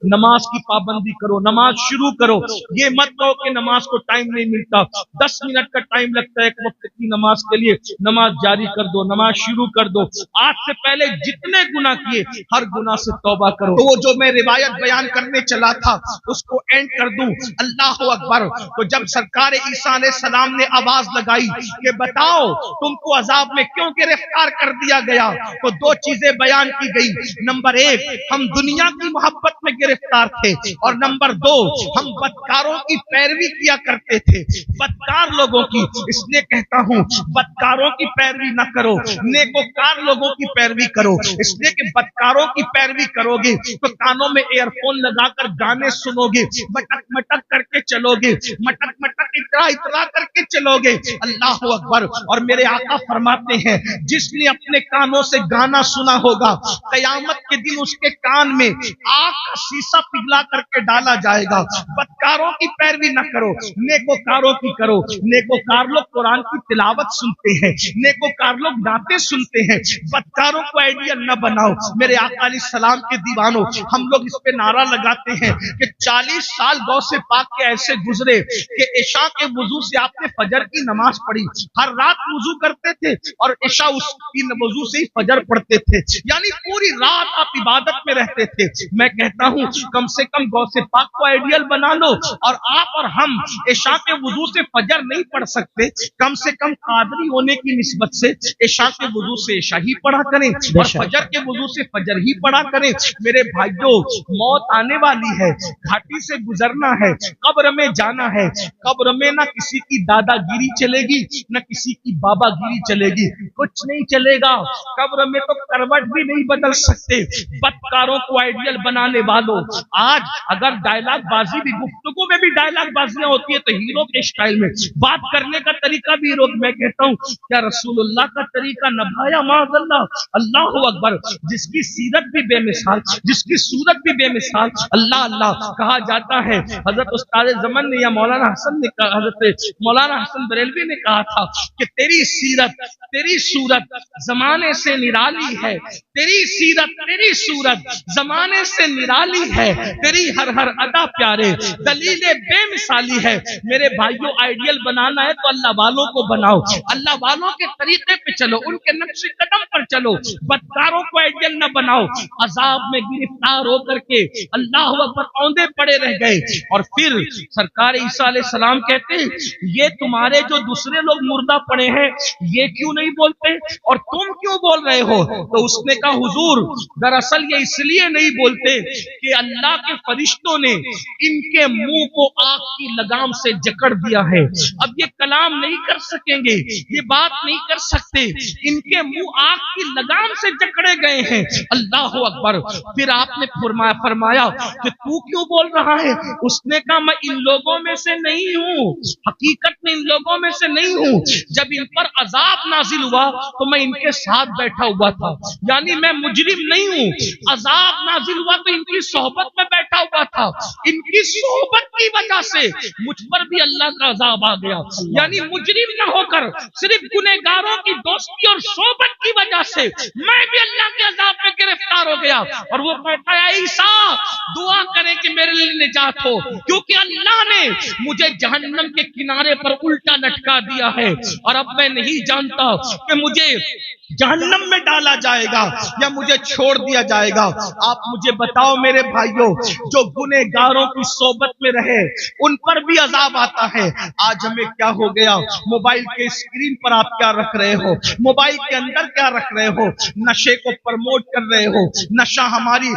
नमाज की पाबंदी करो, नमाज शुरू करो। ये मत कहो कि नमाज को टाइम नहीं मिलता, 10 मिनट का टाइम लगता है एक वक्त की नमाज के लिए, नमाज जारी कर दो, नमाज शुरू कर दो। आज से पहले जितने गुनाह किए हर गुनाह से तौबा करो। तो वो जो मैं रिवायत बयान करने चला था उसको एंड कर दूं। अल्लाह अकबर। तो जब सरकार ईसा अलैहिस्सलाम ने आवाज लगाई कि बताओ तुमको अजाब में क्यों गिरफ्तार कर दिया गया, तो दो चीजें बयान की गई। नंबर एक, हम दुनिया की मोहब्बत में गिरफ्तार थे, और नंबर दो, हम बदकारों की पैरवी किया करते थे, बदकार लोगों की। इसलिए कहता हूं बदकारों की पैरवी न करो, नेकोकार लोगों की पैरवी करो। इसलिए कि बदकारों की पैरवी करोगे तो कानों में एयरफोन लगाकर गाने सुनोगे, मटक मटक करके चलोगे, मटक मटक इतरा इतरा करके चलोगे। अल्लाह अकबर। और मेरे आका फरमाते हैं जिसने अपने कानों से गाना सुना होगा, कयामत के दिन उसके कान में आग का शीशा पिघला करके डाला जाएगा। बदकारों की पैरवी न करो, नेकोकारों की करो। नेकोकार लोग कुरान की तिलावत सुनते हैं, नेकोकार लोग नाते सुनते हैं। बदकारों को आइडियल न बनाओ। मेरे आका अलैहिस्सलाम के दीवानों, हम लोग इस पे नारा लगाते हैं कि 40 साल गौ से पाक के ऐसे गुजरे कि इशा के वुजू से आपने फजर की नमाज पढ़ी, हर रात वुजू करते थे और इशा उसकी वुजू से ही फजर पढ़ते थे, यानी पूरी रात आप इबादत में रहते थे। मैं कहता हूं कम से कम गौ से पाक को आइडियल बना लो। और आप और हम इशा के वुजू से फजर नहीं पढ़ सकते, कम से कम कादरी होने की निस्बत से इशा के वुजू से इशा ही पढ़ा करें और फजर के वुजू से फजर ही पढ़ा करें। मेरे भाइयों, मौत आने वाली है, घाटी से गुजरना है, कब्र में जाना है। कब्र में ना किसी की दादागिरी चलेगी, न किसी की बाबागिरी चलेगी, कुछ नहीं चलेगा। कब्र में तो करवट भी नहीं बदल सकते। बदकारों को आइडियल बनाने वालों, आज अगर डायलॉग बाजी भी, गुफ्तगू में भी डायलॉग बाजियां होती है तो हीरो के स्टाइल में बात करने का तरीका भी हीरो। मैं कहता हूं क्या रसूलुल्लाह का तरीका नभाया माज़अल्लाह। अल्लाह अकबर। जिसकी सीरत भी बेमिसाल, जिसकी सूरत भी बेमिसाल, अल्लाह अल्लाह कहा जाता है। हजरत उस्ताद ज़मन ने या मौलाना हसन ने कहा, हजरत मौलाना हसन बरेलवी ने कहा था कि तेरी सीरत तेरी सूरत जमाने से निराली है, तेरी सीरत तेरी सूरत जमाने से निराली है, तेरी हर हर अदा प्यारे दलीले बेमिसाली है। मेरे भाइयों, आइडियल बनाना है तो अल्लाह वालों को बनाओ, अल्लाह वालों के तरीके पे चलो, उनके नक्शे कदम पर चलो। बदकारों को आइडियल न बनाओ। अजाब में गिरफ्तार होकर के अल्लाह अकबर औंधे पड़े रह गए। और फिर सरकार ईसा अलैहिस्सलाम कहते ये तुम्हारे जो दूसरे लोग मुर्दा पड़े हैं ये क्यों नहीं बोलते और तुम क्यों बोल रहे हो? तो उसने कहा हुजूर, दरअसल ये इसलिए नहीं बोलते कि अल्लाह के फरिश्तों ने इनके मुंह को आग की लगाम से जकड़ दिया है। अब ये कलाम नहीं कर सकेंगे, ये बात नहीं कर सकते, इनके मुंह आग की लगाम से जकड़े गए हैं। अल्लाह अकबर। फिर आपने फरमाया कि तू क्यों बोल रहा है? उसने कहा मैं इन लोगों में से नहीं हूं, हकीकत में इन लोगों में से नहीं हूं। जब इन पर अजाब नाजिल हुआ तो मैं इनके साथ बैठा हुआ था, यानी मैं मुजरिम नहीं हूं। अजाब नाजिल हुआ तो इनकी सोहबत में बैठा हुआ था, इनकी सोहबत की वजह से मुझ पर भी अल्लाह का अजाब आ गया। यानी मुजरिम न होकर सिर्फ गुनहगारों की दोस्ती और सोहबत की वजह से मैं भी अल्लाह के अजाब में गिरफ्तार हो गया। और वो कहता है ईसा दुआ करें कि मेरे लिए निजात हो, क्योंकि अल्लाह ने मुझे जहन्नम के किनारे पर उल्टा लटका दिया है और अब मैं नहीं जानता कि मुझे जहन्नम में डाला जाएगा या मुझे छोड़ दिया जाएगा। आप मुझे बताओ मेरे भाइयों, जो गुनहगारों की सोबत में रहे उन पर भी अजाब आता है। आज हमें क्या हो गया? मोबाइल के स्क्रीन पर आप क्या रख रहे हो, मोबाइल के अंदर क्या रख रहे हो? नशे को प्रमोट कर रहे हो। नशा हमारी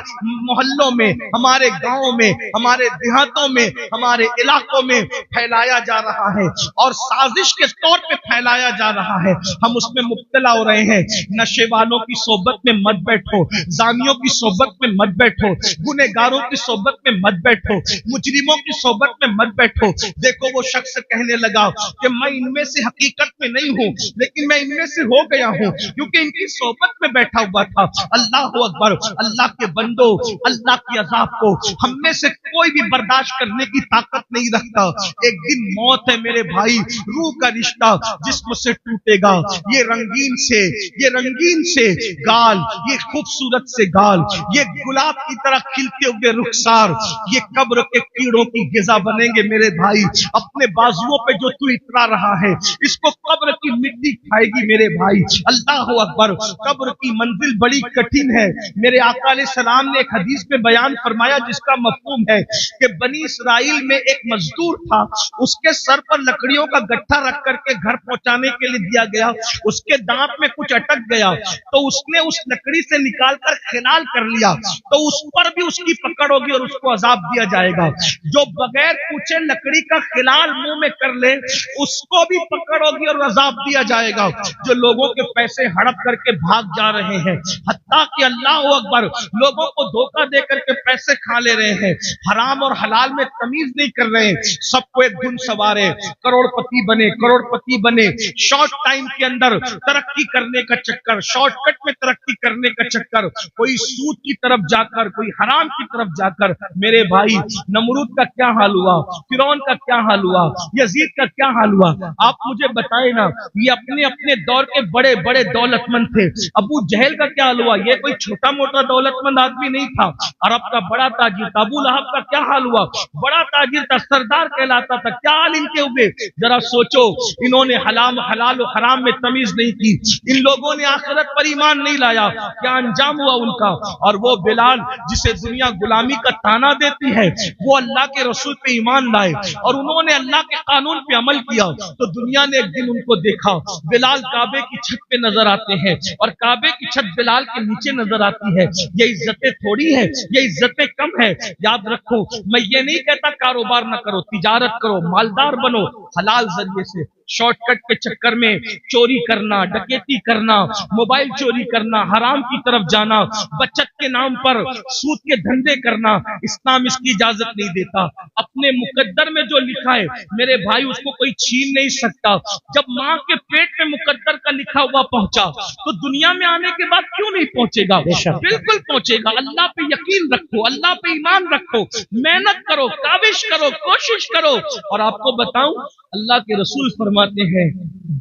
मोहल्लों में, हमारे गांवों में, हमारे देहातों में, हमारे इलाकों में फैलाया जा रहा है और साजिश के तौर पे फैलाया जा रहा है। हम उसमें मुब्तला हो रहे हैं। नशे वालों की सोबत में मत बैठो, जानियों की सोबत में मत बैठो, गुनहगारों की सोबत में मत बैठो, मुजरिमों की सोबत में मत बैठो। देखो वो शख्स कहने लगा कि मैं इनमें से हकीकत में नहीं हूँ, लेकिन मैं इनमें से हो गया हूँ क्योंकि इनकी सोबत में बैठा हुआ था। अल्लाह अकबर। अल्लाह के बंदो, अल्लाह की अजाब को हम में से कोई भी बर्दाश्त करने की ताकत नहीं रखता। एक दिन मौत है मेरे भाई, रूह का रिश्ता जिस्म से टूटेगा। ये रंगीन से गाल, ये खूबसूरत से गाल, ये गुलाब की तरह खिलते हुए रुखसार, ये कब्र के कीड़ों की गिजा बनेंगे मेरे भाई। अपने बाजुओं पे जो तू इतरा रहा है, इसको कब्र की मिट्टी खाएगी मेरे भाई। अल्लाह अकबर। कब्र की मंजिल बड़ी कठिन है। मेरे आका अलैहि सलाम ने एक हदीस में बयान फरमाया जिसका मफहूम है कि बनी इसराइल में एक मजदूर था, उसके सर पर लकड़ियों का गट्ठा रख करके घर पहुंचाने के लिए दिया गया। उसके दांत में कुछ अटक गया तो उसने उस लकड़ी से निकालकर खिलाल कर लिया, तो उस पर भी उसकी पकड़ होगी और उसको अजाब दिया जाएगा। जो बगैर पूछे लकड़ी का खिलाल मुंह में कर ले, उसको भी पकड़ होगी और अजाब दिया जाएगा। जो लोगों के पैसे हड़प करके भाग जा रहे हैं, हत्ता कि अल्लाह अकबर, लोगों को धोखा दे करके पैसे खा ले रहे हैं, हराम और हलाल में तमीज नहीं कर रहे हैं, सबको एक धुन सवारे, करोड़पति बने, शॉर्ट टाइम के अंदर तरक्की करने का चक्कर, शॉर्टकट में तरक्की करने का चक्कर, कोई सूद की तरफ जाकर, कोई हराम की तरफ जाकर। मेरे भाई, नमरूद का क्या हाल हुआ, फिरौन का क्या हाल हुआ, यजीद का क्या हाल हुआ, आप मुझे बताए ना। ये अपने अपने दौर के बड़े बड़े दौलतमंद थे। अबू जहल का क्या हाल हुआ, ये कोई छोटा मोटा दौलतमंद आदमी नहीं था, अरब का बड़ा ताजिर था। अबू लहब का क्या हाल हुआ, बड़ा ताजिर था, सरदार कहलाता था। क्या हाल इनके हुए, जरा सोचो। इन्होंने हलाल और हराम में तमीज नहीं की, इन लोगों ने आखिरत पर ईमान नहीं लाया। क्या अंजाम हुआ उनका। और वो बिलाल जिसे दुनिया गुलामी का ताना देती है, वो अल्लाह के रसूल पे ईमान लाए और उन्होंने अल्लाह के कानून पे अमल किया, तो दुनिया ने एक दिन उनको देखा। बिलाल काबे की छत पे नजर आते हैं और काबे की छत बिलाल के नीचे नजर आती है। ये इज्जतें थोड़ी है, ये इज्जतें कम है। याद रखो, मैं ये नहीं कहता कारोबार ना करो, तिजारत करो, मालदार बनो हलाल जरिए से। शॉर्टकट के चक्कर में चोरी करना, डकैती करना, मोबाइल चोरी करना, हराम की तरफ जाना, बचत के नाम पर सूद के धंधे करना, इस्लाम इसकी इजाजत नहीं देता। अपने मुकद्दर में जो लिखा है मेरे भाई, उसको कोई छीन नहीं सकता। जब माँ के पेट में मुकद्दर का लिखा हुआ पहुंचा, तो दुनिया में आने के बाद क्यों नहीं पहुंचेगा, बिल्कुल पहुंचेगा। अल्लाह पे यकीन रखो, अल्लाह पे ईमान रखो, मेहनत करो, काविश करो, कोशिश करो। और आपको बताऊं, अल्लाह के रसूल फरमाते हैं,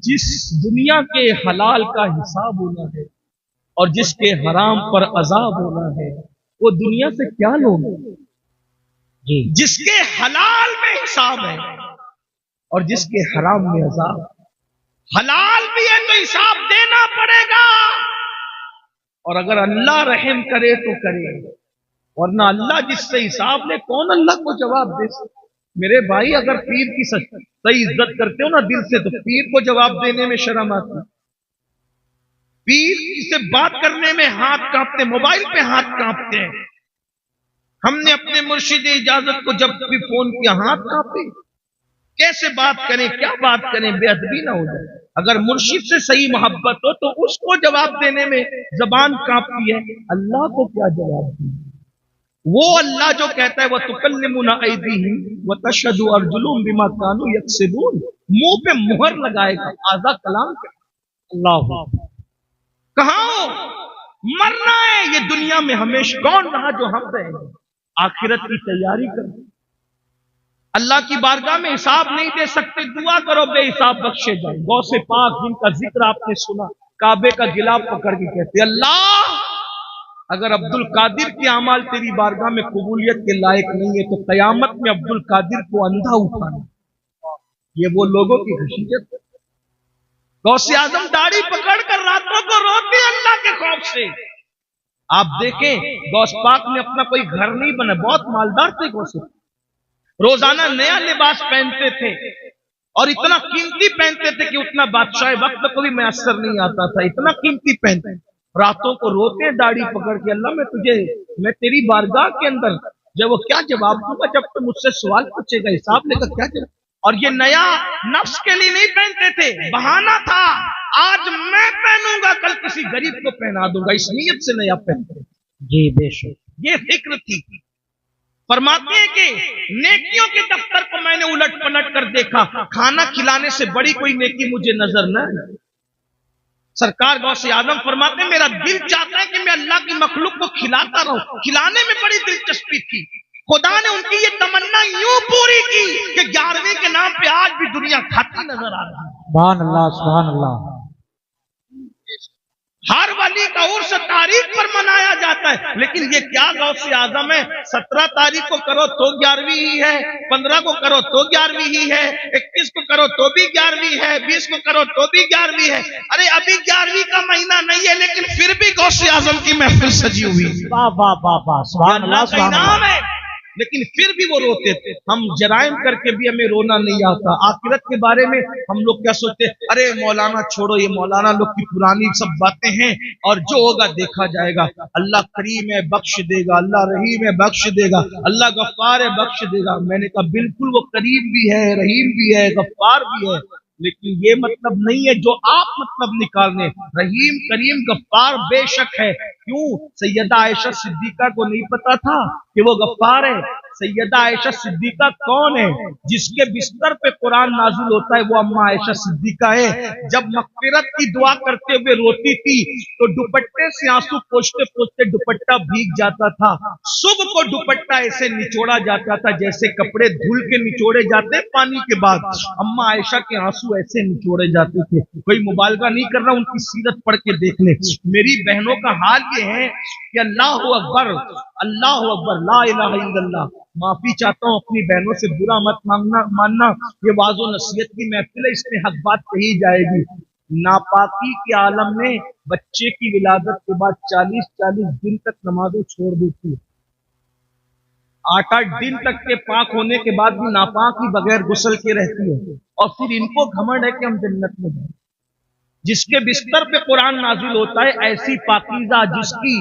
जिस दुनिया के हलाल का हिसाब होना है और जिसके हराम पर अजाब होना है, वो दुनिया से क्या लोगे जी। जिसके हलाल में हिसाब है और जिसके हराम में अजाब। हलाल भी है तो हिसाब देना पड़ेगा, और अगर अल्लाह रहम करे तो करे, वरना अल्लाह जिससे हिसाब ले, कौन अल्लाह को जवाब दे सकता। मेरे भाई, अगर पीर की सही इज्जत करते हो ना दिल से, तो पीर को जवाब देने में शर्म आती, पीर से बात करने में हाथ कांपते, मोबाइल पे हाथ कांपते हैं। हमने अपने मुर्शिद इजाजत को जब भी फोन किया, हाथ कांपे। कैसे बात करें, क्या बात करें, बेअदबी ना हो जाए। अगर मुर्शिद से सही मोहब्बत हो तो उसको जवाब देने में जबान कांपती है, अल्लाह को क्या जवाब दें। वो अल्लाह जो कहता है, वह तुकल्लिमुना ऐदीहिम व तशहदु अर्जुलुहुम बिमा कानू यक्सिबून, मुंह पे मुहर लगाएगा, आजा कलाम कर। अल्लाह कहाँ मरना है ये दुनिया में हमेशा, कौन रहा जो हम रहेंगे। आखिरत की तैयारी करो, अल्लाह की बारगाह में हिसाब नहीं दे सकते, दुआ करो बेहिसाब बख्शे जाए। गौसे पाक जिनका जिक्र आपने सुना, काबे का गिलाफ पकड़ के कहते, अल्लाह अगर अब्दुल कादिर के अमाल तेरी बारगाह में कबूलियत के लायक नहीं है, तो कयामत में अब्दुल कादिर को अंधा उठाना। ये वो लोगों की खशीयत है। गौसे आजम दाढ़ी पकड़कर रातों को रोते अल्लाह के खौफ से। आप देखें, गौस पाक ने अपना कोई घर नहीं बना, बहुत मालदार थे गौसे, रोजाना नया लिबास पहनते थे और इतना कीमती पहनते थे कि उतना बादशाह वक्त को भी मैसर नहीं आता था, इतना कीमती पहनते। रातों को रोते दाढ़ी पकड़ के, अल्लाह मैं तेरी बारगाह के अंदर जब वो क्या जवाब दूंगा, जब तुम मुझसे सवाल पूछेगा, हिसाब लेकर क्या जवाब। और ये नया नफ्स के लिए नहीं पहनते थे, बहाना था, आज मैं पहनूंगा कल किसी गरीब को पहना दूंगा, इस नीयत से नया पहनते। जी बेशक, ये फिक्र थी। फरमाते हैं कि नेकियों के दफ्तर को मैंने उलट पलट कर देखा, खाना खिलाने से बड़ी कोई नेकी मुझे नजर न आई। सरकार गौसे आजम फरमाते हैं, मेरा दिल चाहता है कि मैं अल्लाह की मखलूक को खिलाता रहूं। खिलाने में बड़ी दिलचस्पी थी। खुदा ने उनकी ये तमन्ना यूं पूरी की कि 11वीं के नाम पे आज भी दुनिया खाती नजर आ रही है। सुभान अल्लाह, सुभान अल्लाह। हर वली का उर्स तारीख पर मनाया जाता है, लेकिन ये क्या गौसे आजम है, 17 तारीख को करो तो 11वीं ही है, 15 को करो तो 11वीं ही है, 21 को करो तो भी 11वीं है, 20 को करो तो भी 11वीं है। अरे अभी 11वीं का महीना नहीं है, लेकिन फिर भी गौसे आजम की महफिल सजी हुई। वाह वाह वाह वाह, सुभान अल्लाह, सुभान इनाम अल्लाह। है, लेकिन फिर भी वो रोते थे। हम जराइम करके भी हमें रोना नहीं आता। आखिरत के बारे में हम लोग क्या सोचते, अरे मौलाना छोड़ो, ये मौलाना लोग की पुरानी सब बातें हैं और जो होगा देखा जाएगा। अल्लाह करीम है, बख्श देगा, अल्लाह रहीम है, बख्श देगा, अल्लाह गफ्फार है, बख्श देगा। मैंने कहा बिल्कुल वो करीम भी है, रहीम भी है, गफ्फार भी है, लेकिन ये मतलब नहीं है जो आप मतलब निकालने। रहीम करीम गफ्फार बेशक है। क्यों? सैयदा आयशा सिद्दीका को नहीं पता था कि वो गफ्फार है? सैयदा आयशा सिद्दीका कौन है? जिसके बिस्तर पे कुरान नाजिल होता है वो अम्मा आयशा सिद्दीका है। जब मग़फ़िरत की दुआ करते हुए रोती थी तो दुपट्टे से आंसू पोंछते पोंछते दुपट्टा भीग जाता था। सुबह को दुपट्टा ऐसे निचोड़ा जाता था जैसे कपड़े धुल के निचोड़े जाते पानी के बाद। अम्मा आयशा के आंसू ऐसे निचोड़े जाते थे। कोई मुबालगा नहीं कर रहा, उनकी सीरत पढ़ के देख ले। मेरी बहनों का हाल ये है कि अल्लाहु अकबर, अल्लाहु अकबर, ला इलाहा इल्लल्लाह। माफी चाहता हूँ, अपनी बहनों से बुरा मत मानना। ये वाज़ो नसीहत की महफिल है, इसमें हक बात कही जाएगी। नापाकी के आलम में बच्चे की विलादत के बाद 40-40 दिन तक नमाजें छोड़ देती है। 8-8 दिन तक के पाक होने के बाद भी नापाक ही बगैर गुस्ल के रहती है, और फिर इनको घमंड है कि हम जन्नत में जाएं। जिसके बिस्तर पे कुरान नाजिल होता है, ऐसी पाकीज़ा जिसकी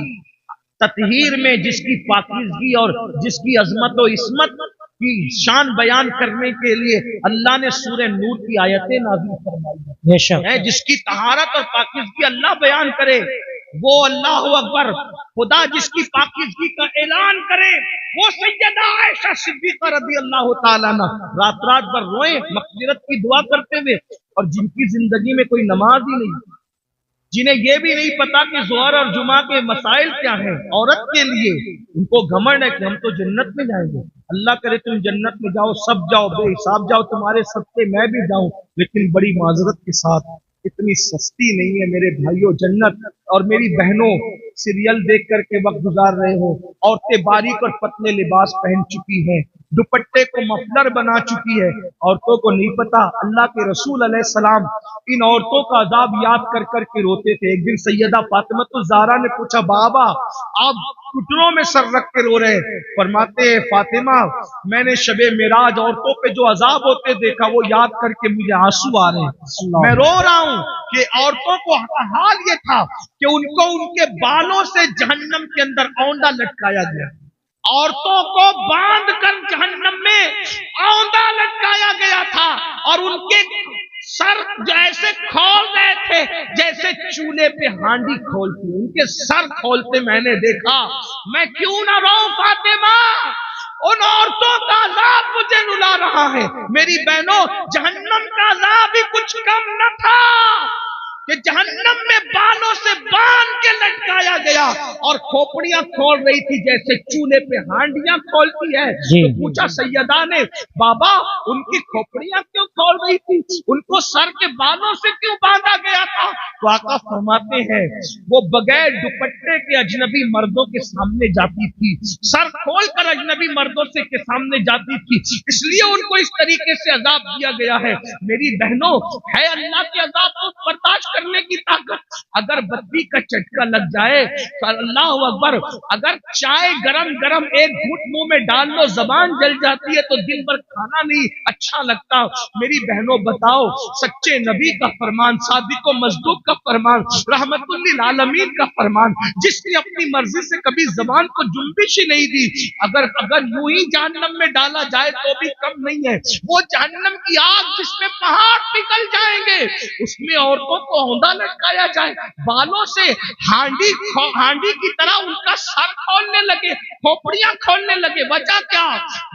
ततहीर में, जिसकी पाकीज़गी और जिसकी अजमत और इस्मत की शान बयान करने के लिए अल्लाह ने सूरह नूर की आयतें नाजिल फरमाई है। जिसकी तहारत और पाकीज़गी अल्लाह बयान करे, वो अल्लाहु अकबर, खुदा जिसकी पाकीज़गी का ऐलान करे, वो सैयदा आयशा सिद्दीक़ा रज़ियल्लाहु ताला अन्हा रात रात भर रोए मग़फ़िरत की दुआ करते हुए, और जिनकी जिंदगी में कोई नमाज ही नहीं, जिन्हें ये भी नहीं पता कि ज़ोहर और जुमा के मसाइल क्या हैं औरत के लिए, उनको घमंड है कि हम तो जन्नत में जाएंगे। अल्लाह करे तुम जन्नत में जाओ, सब जाओ, बेहिसाब जाओ, तुम्हारे सदक़े मैं भी जाऊं, लेकिन बड़ी माजरत के साथ इतनी सस्ती नहीं है मेरे भाइयों जन्नत। और मेरी बहनों, सीरियल देख करके वक्त गुजार रहे हो, औरतें बारीक और पतले लिबास पहन चुकी हैं, दुपट्टे को मफलर बना चुकी है। औरतों को नहीं पता, अल्लाह के रसूल अलैहिस्सलाम इन औरतों का अजाब याद कर कर के रोते थे। एक दिन सैयदा फातिमा ज़हरा ने पूछा, बाबा आप घुटनों में सर रख के रो रहे? फरमाते हैं, फातिमा मैंने शबे मेराज औरतों पे जो अजाब होते देखा, वो याद करके मुझे आंसू आ रहे हैं। मैं रो रहा हूँ कि औरतों को हाल ये था कि उनको उनके बालों से जहन्नम के अंदर औंधा लटकाया गया। औरतों को बांध कर जहन्नम में औंधा लटकाया गया था, और उनके सर जैसे खोल रहे थे जैसे चूल्हे पे हांडी खोलती, उनके सर खोलते मैंने देखा। मैं क्यों ना रोऊं फातिमा, उन औरतों का अजाब मुझे रुला रहा है। मेरी बहनों, जहन्नम का अजाब भी कुछ कम न था कि जहन्नम में बालों से बांध के लटकाया गया, और खोपड़ियां खोल रही थी जैसे चूल्हे पे हांडियां खोलती है। तो पूछा सैयदा ने, बाबा उनकी खोपड़ियां क्यों खोल रही थी, उनको सर के बालों से क्यों बांधा गया था? तो आका फरमाते हैं, वो बगैर दुपट्टे के अजनबी मर्दों के सामने जाती थी, सर खोल कर अजनबी मर्दों से के सामने जाती थी, इसलिए उनको इस तरीके से अजाब दिया गया है। मेरी बहनों, है अल्लाह के अजाब को बर्दाश्त करने की ताकत। अगर बत्ती का झटका लग जाए तो अल्लाह अकबर, अगर चाय गरम गरम एक घूंट मुंह में डाल लो, जबान जल जाती है तो दिन भर खाना नहीं अच्छा लगता। मेरी बहनों बताओ, सच्चे नबी का फरमान, सादिक मजदूक का फरमान, रहमतुल लिल आलमीन का फरमान, जिसने अपनी मर्जी से कभी जबान को जुम्बिश ही नहीं दी, अगर यूं ही जहन्नम में डाला जाए तो भी कम नहीं है। वो जहन्नम की आग जिसमें पहाड़ पिघल जाएंगे, उसमें औरतों को औंधा लटकाया जाए, बालों से हांडी की तरह उनका सर खोलने लगे, खोपड़ियां खोलने लगे। वजह क्या?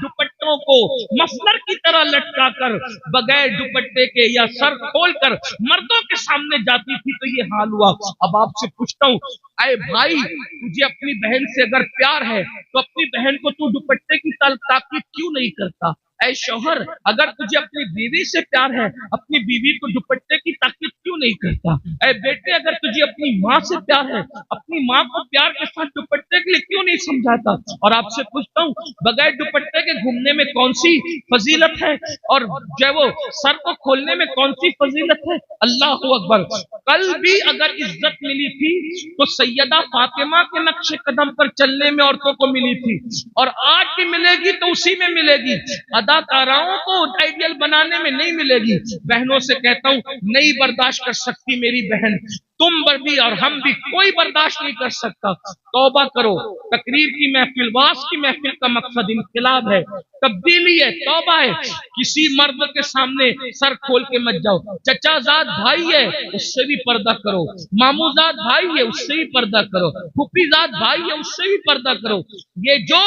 दुपट्टों को मफलर की तरह लटका कर बगैर दुपट्टे के या सर खोलकर मर्दों के सामने जाती थी, तो ये हाल हुआ। अब आपसे पूछता हूँ, अरे भाई, तुझे अपनी बहन से अगर प्यार है तो अपनी बहन को तू दुपट्टे की ताकीद क्यों नहीं करता? ऐ शौहर, अगर तुझे अपनी बीवी से प्यार है, अपनी बीवी को दुपट्टे की ताकीद क्यों नहीं करता? ऐ बेटे, अगर तुझे अपनी माँ से प्यार है, अपनी माँ को प्यार के साथ दुपट्टे के लिए क्यों नहीं समझाता? और आपसे पूछता हूँ, बगैर दुपट्टे के घूमने में कौन सी फजीलत है, और जो वो सर को खोलने में कौन सी फजीलत है? अल्लाह अकबर। कल भी अगर इज्जत मिली थी तो सैयदा फातिमा के नक्शे कदम पर चलने में औरतों को मिली थी, और आज भी मिलेगी तो उसी में मिलेगी। अदाकाराओं को आइडियल बनाने में नहीं मिलेगी। बहनों से कहता हूं, नहीं बर्दाश्त कर सकती मेरी बहन, तुम भी और हम भी, कोई बर्दाश्त नहीं कर सकता। तौबा करो। तकरीर की महफिल, वास की महफिल का मकसद इनकलाब है, तब्दीली है, तौबा है। किसी मर्द के सामने सर खोल के मत जाओ। चचाजाद भाई है, उससे भी पर्दा करो। मामूजाद भाई है, उससे भी पर्दा करो। फूफीजाद भाई है, उससे भी पर्दा करो। ये जो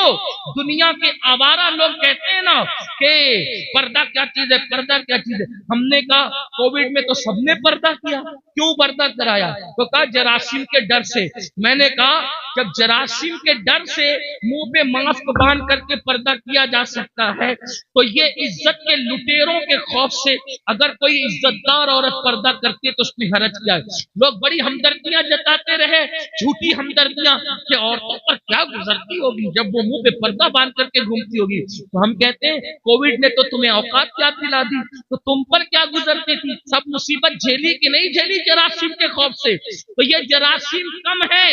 दुनिया के आवारा लोग कहते हैं ना कि पर्दा क्या चीज है, पर्दा क्या चीज है, हमने कहा कोविड में तो सबने पर्दा किया, क्यों पर्दा कराया? तो कहा जरासीम के डर से। मैंने कहा जब जरासीम के डर से मुंह पे मास्क बांध करके पर्दा किया जा सकता है, तो ये इज्जत के लुटेरों के खौफ से अगर कोई इज्जतदार औरत पर्दा करती है तो उसमें हरज क्या है? लोग बड़ी हमदर्दियां जताते रहे, झूठी हमदर्दियां, कि औरतों पर क्या गुजरती होगी जब वो मुंह पे पर्दा बांध करके घूमती होगी। तो हम कहते हैं कोविड ने तो तुम्हें औकात याद दिला दी, तो तुम पर क्या गुजरती थी? सब मुसीबत झेली कि नहीं झेली जरासीम के खौफ से? तो ये जरासीम कम है,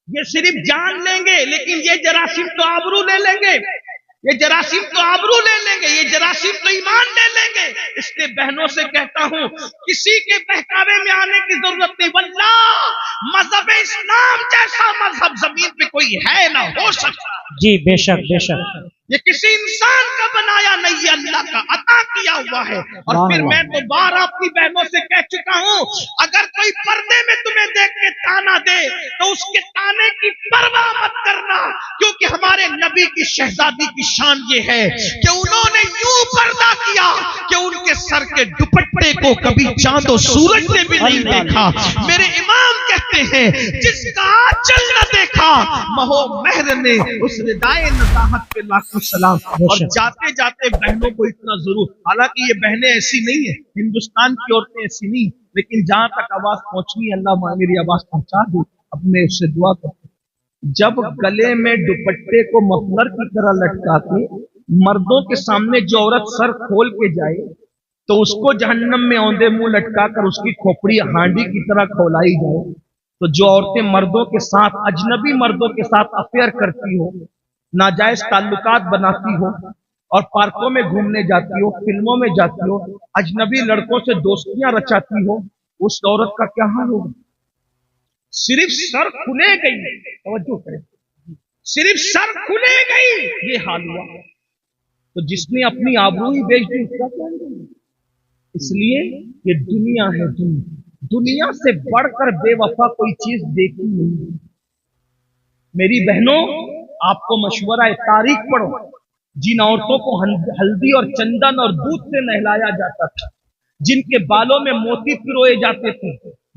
ये सिर्फ जान लेंगे, लेकिन ये जरासीम तो आबरू ले लेंगे, ये जरासीम तो आबरू ले लेंगे, ये जरासीम तो ईमान ले लेंगे। इसलिए बहनों से कहता हूं, किसी के बहकावे में आने की जरूरत नहीं। वल्लाह मजहब इस्लाम जैसा मजहब जमीन पे कोई है ना हो सकता। जी बेशक बेशक, ये किसी इंसान का बनाया नहीं, ये अल्लाह का अता किया हुआ है। और फिर मैं तो बार अपनी बहनों से कह चुका हूं, अगर कोई पर्दे में तुम्हें देख के ताना दे तो उसके ताने की परवाह मत करना, क्योंकि हमारे नबी की शहजादी की शान ये है कि उन्होंने यूं पर्दा किया कि उनके सर के दुपट्टे को कभी चांद और सूरज ने भी नहीं देखा। मेरे इमाम कहते हैं, जिसका आंचल न देखा महो महर ने, उस रिदाए नज़ाहत पे लाखों सलाम। और जाते जाते बहनों को इतना जरूर, हालांकि ये बहनें ऐसी नहीं है, हिंदुस्तान की औरतें ऐसी नहीं, लेकिन जहां तक आवाज पहुंचनी है, अल्लाह मेरी आवाज पहुंचा दो। अब मैं उससे दुआ करता हूं, जब गले में दुपट्टे को मफलर की तरह लटका के मर्दों के सामने जो औरत सर खोल के जाए, तो उसको जहन्नम में औंधे मुंह लटका कर उसकी खोपड़ी हांडी की तरह खोलाई जाए। तो जो औरतें मर्दों के साथ, अजनबी मर्दों के साथ अफेयर करती हो, नाजायज ताल्लुकात बनाती हो, और पार्कों में घूमने जाती हो, फिल्मों में जाती हो, अजनबी लड़कों से दोस्तियां रचाती हो, उस औरत का क्या हाल होगा? सिर्फ सर खुले गई, तवज्जो करें, सिर्फ सर खुले गई, ये हाल हुआ। तो जिसने अपनी आबरू ही बेच दी उसका क्या होगा? इसलिए ये दुनिया है, दुनिया से बढ़कर बेवफा कोई चीज देखी नहीं। मेरी बहनों, आपको मशवरा है, तारीख पढ़ो। जिन औरतों को हल्दी और चंदन और दूध से नहलाया जाता था, जिनके बालों में मोती पिरोए जाते थे,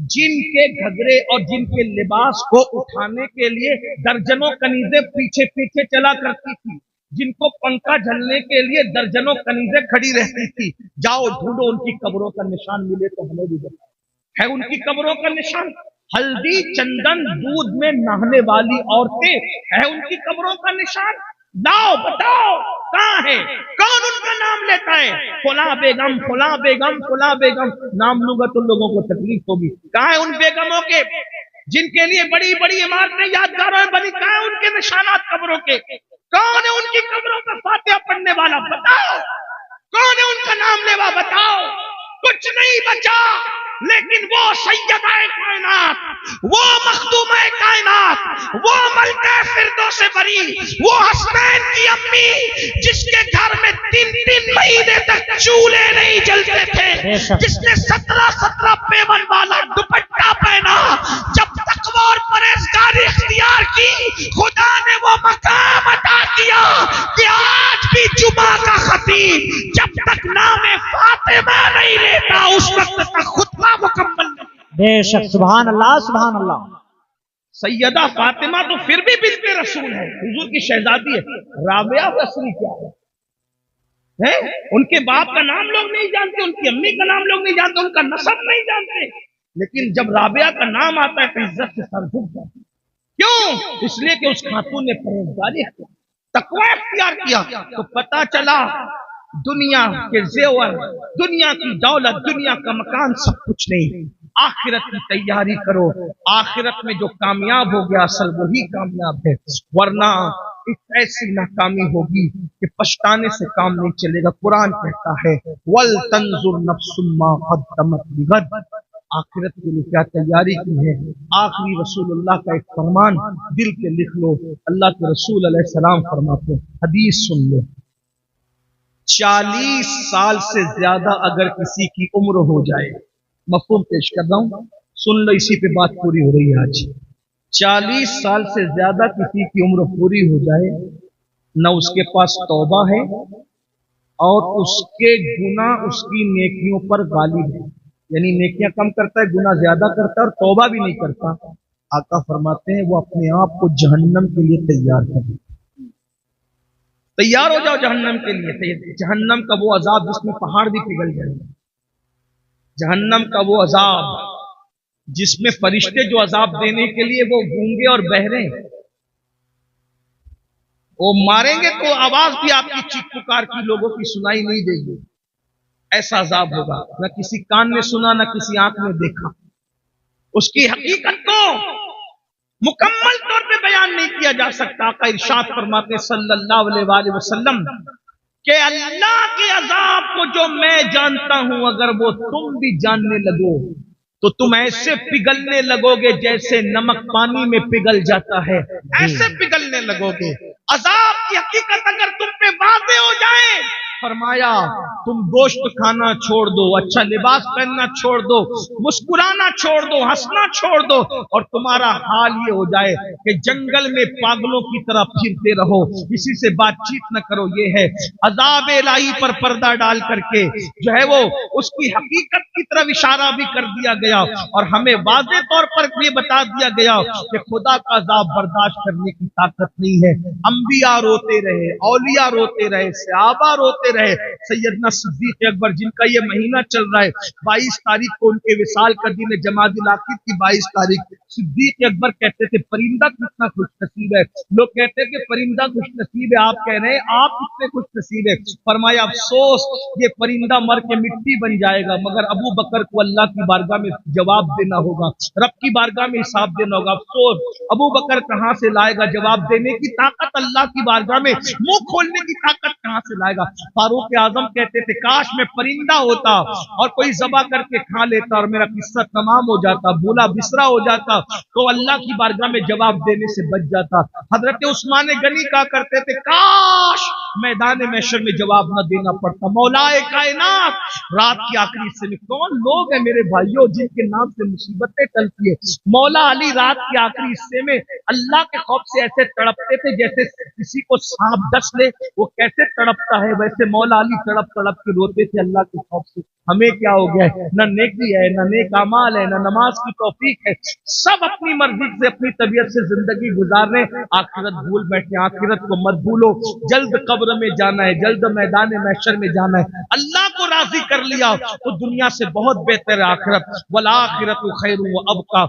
जिनके घघरे और जिनके लिबास को उठाने के लिए दर्जनों कनीजें पीछे पीछे चला करती थी, जिनको पंखा झलने के लिए दर्जनों कनीजें खड़ी रहती थी, जाओ ढूंढो उनकी कब्रों का निशान, मिले तो हमें भी बताओ, है उनकी कब्रों का निशान? हल्दी चंदन दूध में नहाने वाली औरतें, है उनकी कब्रों का निशान? लाओ बताओ, कहाँ है? कौन उनका नाम लेता है? फला बेगम, फला बेगम, फला बेगम, नाम लूंगा तो लोगों को तकलीफ होगी। कहाँ है उन बेगमों के जिनके लिए बड़ी बड़ी इमारतें यादगारों में बनी? कहाँ है उनके निशानात कब्रों के? कौन है उनकी कब्रों का फातिहा पढ़ने वाला? बताओ, कौन है उनका नाम लेवा? बताओ। कुछ नहीं बचा, लेकिन वो सैयदाए कायनात, वो मखदूमाए कायनात, वो मलका फिरदौस बरी, वो हसनैन की अम्मी, जिसके घर में 3-3 महीने तक चूल्हे नहीं जलते थे, बेशक। जिसने 17 पेवन वाला दुपट्टा पहना, जब तकवा और परहेजगारी इख्तियार की, खुदा ने वो मकाम अता किया कि आज भी जुमा का खतीब जब तक नामे फातिमा नहीं लेता उस वक्त तक खुतबा मुकम्मल नहीं। बेशक, सुभान अल्लाह, सुभान अल्लाह। सैयदा फातिमा तो फिर भी बिन्ते रसूल है, हुजूर की शहजादी है। राबिया बसरी क्या है? उनके बाप का नाम लोग नहीं जानते, उनकी अम्मी का नाम लोग नहीं जानते, उनका नसब नहीं जानते, लेकिन जब राबिया का नाम आता है तो इज्जत से सर झुक जाता है। क्यों? इसलिए कि उस खातून ने परहेजगारी की, तकवा इख्तियार किया। तो पता चला दुनिया के जेवर, दुनिया की दौलत, दुनिया का मकान सब कुछ नहीं, आखिरत की तैयारी करो। आखिरत में जो कामयाब हो गया असल वही कामयाब है, वरना एक ऐसी नाकामी होगी कि पछताने से काम नहीं चलेगा। कुरान कहता है वल तंजुर नफ्सुम मा क़द्दमत लिगद, आखिरत के लिए क्या तैयारी की है। आखिरी रसूलुल्लाह का एक फरमान दिल पे लिख लो, अल्लाह के रसूल अलैहिस्सलाम फरमाते, हदीस सुन लो, 40 साल से ज्यादा अगर किसी की उम्र हो जाए, मफहूम पेश कर रहा हूं, सुन लो, इसी पे बात पूरी हो रही है आज। 40 साल से ज्यादा किसी की उम्र पूरी हो जाए, न उसके पास तौबा है और उसके गुनाह उसकी नेकियों पर गालिब है, यानी नेकियां कम करता है, गुनाह ज्यादा करता है और तौबा भी नहीं करता। आका फरमाते हैं वो अपने आप को जहन्नम के लिए तैयार कर, तैयार हो जाओ जहन्नम के लिए। जहन्नम का वो अजाब जिसमें पहाड़ भी पिघल जाएंगे, जहन्नम का वो अजाब जिसमें फरिश्ते जो अजाब देने के लिए वो गूंगे और बहरे, वो मारेंगे तो आवाज भी आपकी चीख पुकार की लोगों की सुनाई नहीं देगी। ऐसा अजाब होगा, न किसी कान ने सुना, न किसी आंख ने देखा। उसकी हकीकत को मुकम्मल तौर पे बयान नहीं किया जा सकता। आका इरशाद फरमाते सल्लल्लाहु अलैहि वसल्लम कि अल्लाह के अजाब को जो मैं जानता हूं, अगर वो तुम भी जानने लगो तो तुम ऐसे पिघलने लगोगे जैसे नमक पानी में पिघल जाता है, ऐसे पिघलने लगोगे। अजाब की हकीकत अगर तुम पे वाज़ेह हो जाए, फरमाया तुम गोश्त खाना छोड़ दो, अच्छा लिबास पहनना छोड़ दो, मुस्कुराना छोड़ दो, हंसना छोड़ दो, और तुम्हारा हाल ये हो जाए कि जंगल में पागलों की तरह फिरते रहो, किसी से बातचीत न करो। ये है अजाब इलाही पर पर्दा डाल करके जो है वो उसकी हकीकत की तरफ इशारा भी कर दिया गया और हमें वाज़ेह तौर पर ये बता दिया गया कि खुदा का अजाब बर्दाश्त करने की ताकत नहीं है। अंबिया रोते रहे, औलिया रोते रहे, सहाबा रोते रहे। सैयदना सिद्दीक अकबर जिनका ये महीना चल रहा है, 22 तारीख को उनके विसाल का दिन है, जमादिल आखिर की 22 तारीख। सिद्दीक अकबर कहते थे परिंदा कितना खुशनसीब है। लोग कहते थे परिंदा खुशनसीब है, आप कह रहे हैं आप कितने खुशनसीब है। फरमाया अफसोस ये परिंदा मर के मिट्टी बन जाएगा, मगर अबू बकर को अल्लाह की बारगाह में जवाब देना होगा, रब की बारगाह में हिसाब देना होगा। अफसोस अबू बकर कहां से लाएगा जवाब देने की ताकत, अल्लाह की बारगाह में मुंह खोलने की ताकत कहां से लाएगा। फारूक आजम कहते थे काश मैं परिंदा होता और कोई ज़बा करके खा लेता और मेरा किस्सा तमाम हो जाता, भूला बिसरा हो जाता, तो अल्लाह की बारगाह में जवाब देने से बच जाता। हजरत उस्मान गनी कहा करते थे काश मैदान महशर में जवाब न देना पड़ता। मौलाए कायनात रात की आखिरी हिस्से में कौन लोग हैं मेरे भाइयों जिनके नाम से मुसीबतें टलती है। मौला अली रात के आखिरी हिस्से में अल्लाह के खौफ से ऐसे तड़पते थे जैसे किसी को सांप डस ले, वो कैसे तड़पता है वैसे मौला अली तड़प तड़प के रोते थे अल्लाह के खौफ से। हमें क्या हो गया है, न नेकी है, न नेक अमाल है, न नमाज की तौफीक है, सब अपनी मर्जी से अपनी तबीयत से जिंदगी गुजार रहे, आखिरत भूल बैठे। आखिरत को मत भूलो, जल्द कब्र में जाना है, जल्द मैदान महशर में जाना है। अल्लाह को राजी कर लिया तो दुनिया से बहुत बेहतर है आखिरत। वल आखिरतु खैरुन व अबका।